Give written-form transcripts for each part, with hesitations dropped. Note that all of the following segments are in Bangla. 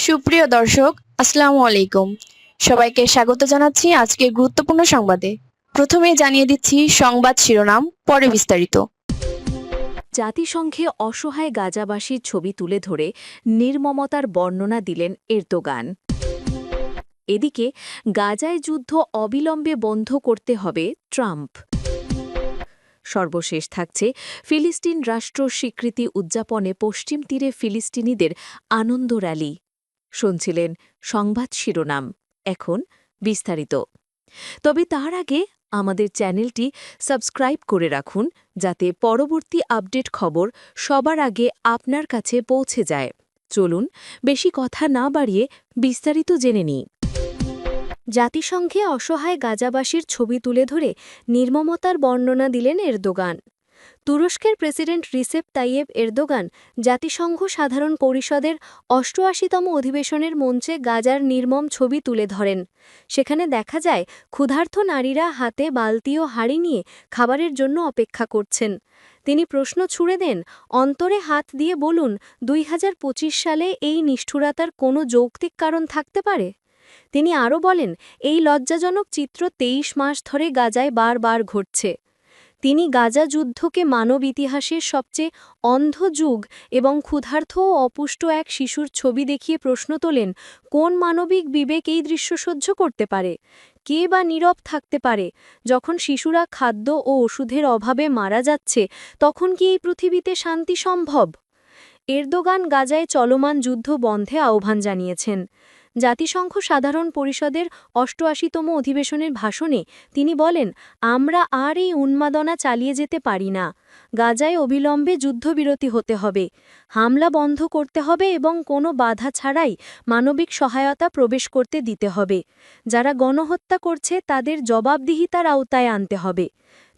সুপ্রিয় দর্শক, আসসালামু আলাইকুম। সবাইকে স্বাগত জানাচ্ছি আজকের গুরুত্বপূর্ণ সংবাদে। প্রথমেই জানিয়ে দিচ্ছি সংবাদ শিরোনাম, পরে বিস্তারিত। জাতিসংঘে অসহায় গাজাবাসীর ছবি তুলে ধরে নির্মমতার বর্ণনা দিলেন এরদোগান। এদিকে গাজায় যুদ্ধ অবিলম্বে বন্ধ করতে হবে ট্রাম্প। সর্বশেষ থাকছে ফিলিস্তিন রাষ্ট্র স্বীকৃতি উদযাপনে পশ্চিম তীরে ফিলিস্তিনিদের আনন্দ র্যালি। শুনছিলেন সংবাদ শিরোনাম, এখন বিস্তারিত। তবে তার আগে আমাদের চ্যানেলটি সাবস্ক্রাইব করে রাখুন, যাতে পরবর্তী আপডেট খবর সবার আগে আপনার কাছে পৌঁছে যায়। চলুন বেশি কথা না বাড়িয়ে বিস্তারিত জেনে নিই। জাতিসংঘে অসহায় গাজাবাসীর ছবি তুলে ধরে নির্মমতার বর্ণনা দিলেন এরদোগান। তুরস্কের প্রেসিডেন্ট রিসেপ তাইয়েব এরদোগান জাতিসংঘ সাধারণ পরিষদের ৮৮তম অধিবেশনের মঞ্চে গাজার নির্মম ছবি তুলে ধরেন। সেখানে দেখা যায় ক্ষুধার্ত নারীরা হাতে বালতি ও হাঁড়ি নিয়ে খাবারের জন্য অপেক্ষা করছেন। তিনি প্রশ্ন ছুড়ে দেন, অন্তরে হাত দিয়ে বলুন, ২০২৫ সালে এই নিষ্ঠুরতার কোনো যৌক্তিক কারণ থাকতে পারে? তিনি আরও বলেন, এই লজ্জাজনক চিত্র ২৩ মাস ধরে গাজায় বারবার ঘটছে। তিনি গাজা যুদ্ধকে মানব ইতিহাসের সবচেয়ে অন্ধ যুগ এবং ক্ষুধার্ত ও অপুষ্ট এক শিশুর ছবি দেখিয়ে প্রশ্ন তোলেন, কোন মানবিক বিবেক এই দৃশ্য সহ্য করতে পারে? কে বা নীরব থাকতে পারে? যখন শিশুরা খাদ্য ও ওষুধের অভাবে মারা যাচ্ছে, তখন কি এই পৃথিবীতে শান্তি সম্ভব? এরদোগান গাজায় চলমান যুদ্ধ বন্ধে আহ্বান জানিয়েছেন। জাতিসংঘ সাধারণ পরিষদের ৮৮তম অধিবেশনের ভাষণে তিনি বলেন, আমরা আর এই উন্মাদনা চালিয়ে যেতে পারি না। গাজায় অবিলম্বে যুদ্ধবিরতি হতে হবে, হামলা বন্ধ করতে হবে এবং কোনো বাধা ছাড়াই মানবিক সহায়তা প্রবেশ করতে দিতে হবে। যারা গণহত্যা করছে তাদের জবাবদিহিতার আওতায় আনতে হবে।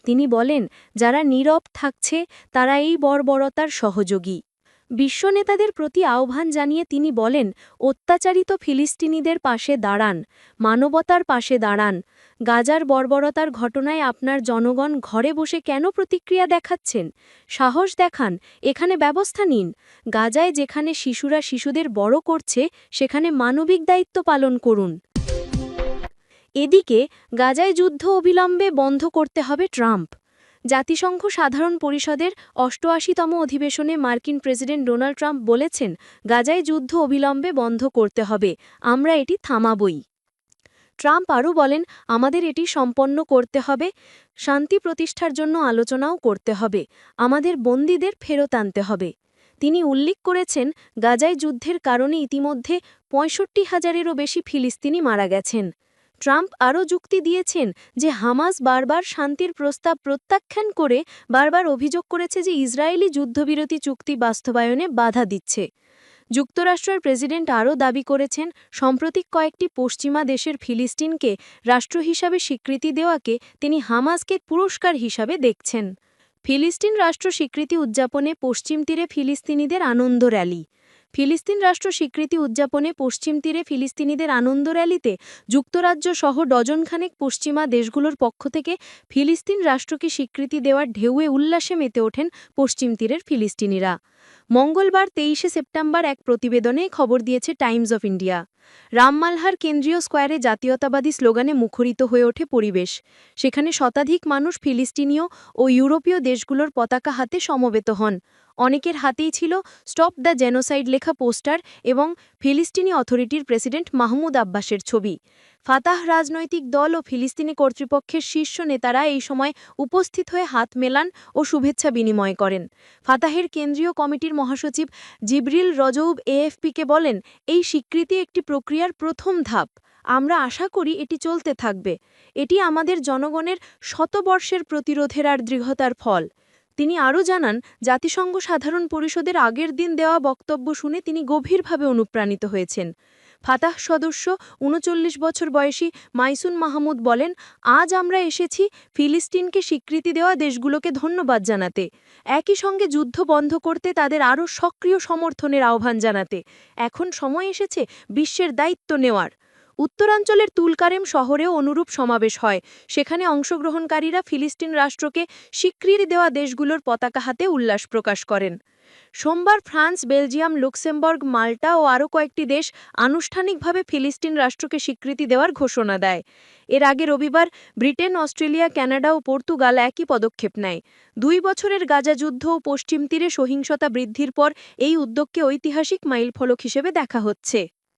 তিনি বলেন, যারা নীরব থাকছে তারা এই বর্বরতার সহযোগী। বিশ্ব নেতাদের প্রতি আহ্বান জানিয়ে তিনি বলেন, অত্যাচারিত ফিলিস্তিনিদের পাশে দাঁড়ান, মানবতার পাশে দাঁড়ান। গাজার বর্বরতার ঘটনায় আপনার জনগণ ঘরে বসে কেন প্রতিক্রিয়া দেখাচ্ছেন? সাহস দেখান, এখানে ব্যবস্থা নিন। গাজায় যেখানে শিশুরা শিশুদের বড় করছে, সেখানে মানবিক দায়িত্ব পালন করুন। এদিকে গাজায় যুদ্ধ অবিলম্বে বন্ধ করতে হবে ট্রাম্প। জাতিসংঘ সাধারণ পরিষদের ৮৮তম অধিবেশনে মার্কিন প্রেসিডেন্ট ডোনাল্ড ট্রাম্প বলেছেন, গাজায় যুদ্ধ অবিলম্বে বন্ধ করতে হবে, আমরা এটি থামাবই। ট্রাম্প আরও বলেন, আমাদের এটি সম্পন্ন করতে হবে, শান্তি প্রতিষ্ঠার জন্য আলোচনাও করতে হবে, আমাদের বন্দীদের ফেরত আনতে হবে। তিনি উল্লেখ করেছেন, গাজায় যুদ্ধের কারণে ইতিমধ্যে ৬৫,০০০-এরও বেশি ফিলিস্তিনি মারা গেছেন। ট্রাম্প আরও যুক্তি দিয়েছেন যে হামাস বারবার শান্তির প্রস্তাব প্রত্যাখ্যান করে বারবার অভিযোগ করেছে যে ইসরায়েলি যুদ্ধবিরতি চুক্তি বাস্তবায়নে বাধা দিচ্ছে। যুক্তরাষ্ট্রের প্রেসিডেন্ট আরও দাবি করেছেন, সাম্প্রতিক কয়েকটি পশ্চিমা দেশের ফিলিস্তিনকে রাষ্ট্র হিসাবে স্বীকৃতি দেওয়াকে তিনি হামাসকে পুরস্কার হিসাবে দেখছেন। ফিলিস্তিন রাষ্ট্র স্বীকৃতি উদযাপনে পশ্চিম তীরে ফিলিস্তিনিদের আনন্দ র্যালি। ফিলিস্তিন রাষ্ট্র স্বীকৃতি উদযাপনে পশ্চিম তীরে ফিলিস্তিনিদের আনন্দ র্যালিতে যুক্তরাজ্য সহ ডজনখানেক পশ্চিমা দেশগুলোর পক্ষ থেকে ফিলিস্তিন রাষ্ট্রকে স্বীকৃতি দেওয়ার ঢেউয়ে উল্লাসে মেতে ওঠেন পশ্চিম তীরের ফিলিস্তিনিরা। মঙ্গলবার ২৩শে সেপ্টেম্বর এক প্রতিবেদনে খবর দিয়েছে টাইমস অফ ইন্ডিয়া। রামমালহার কেন্দ্রীয় স্কোয়ারে জাতীয়তাবাদী স্লোগানে মুখরিত হয়ে ওঠে পরিবেশ। সেখানে শতাধিক মানুষ ফিলিস্তিনীয় ও ইউরোপীয় দেশগুলোর পতাকা হাতে সমবেত হন। অনেকের হাতেই ছিল স্টপ দ্য জেনোসাইড লেখা পোস্টার এবং ফিলিস্তিনি অথরিটির প্রেসিডেন্ট মাহমুদ আব্বাসের ছবি। ফাতাহ রাজনৈতিক দল ও ফিলিস্তিনি কর্তৃপক্ষের শীর্ষ নেতারা এই সময় উপস্থিত হয়ে হাত মেলান ও শুভেচ্ছা বিনিময় করেন। ফাতাহের কেন্দ্রীয় কমিটির মহাসচিব জিবরিল রজৌব এএফপিকে বলেন, এই স্বীকৃতি একটি প্রক্রিয়ার প্রথম ধাপ। আমরা আশা করি এটি চলতে থাকবে। এটি আমাদের জনগণের শতবর্ষের প্রতিরোধের আর দৃঢ়তার ফল। তিনি আরও জানান, জাতিসংঘ সাধারণ পরিষদের আগের দিন দেওয়া বক্তব্য শুনে তিনি গভীরভাবে অনুপ্রাণিত হয়েছেন। ফাতাহ সদস্য ৩৯ বছর বয়সী মাইসুন মাহমুদ বলেন, আজ আমরা এসেছি ফিলিস্তিনকে স্বীকৃতি দেওয়া দেশগুলোকে ধন্যবাদ জানাতে, একই সঙ্গে যুদ্ধ বন্ধ করতে তাদের আরও সক্রিয় সমর্থনের আহ্বান জানাতে। এখন সময় এসেছে বিশ্বের দায়িত্ব নেওয়ার। উত্তরাঞ্চলের তুলকারেম শহরেও অনুরূপ সমাবেশ হয়। সেখানে অংশগ্রহণকারীরা ফিলিস্তিন রাষ্ট্রকে স্বীকৃতি দেওয়া দেশগুলোর পতাকা হাতে উল্লাস প্রকাশ করেন। সোমবার ফ্রান্স, বেলজিয়াম, লুক্সেমবার্গ, মাল্টা ও আরও কয়েকটি দেশ আনুষ্ঠানিকভাবে ফিলিস্তিন রাষ্ট্রকে স্বীকৃতি দেওয়ার ঘোষণা দেয়। এর আগে রবিবার ব্রিটেন, অস্ট্রেলিয়া, কানাডা ও পর্তুগাল একই পদক্ষেপ নেয়। 2 বছরের গাজা যুদ্ধ ও পশ্চিম তীরে সহিংসতা বৃদ্ধির পর এই উদ্যোগকে ঐতিহাসিক মাইলফলক হিসেবে দেখা হচ্ছে।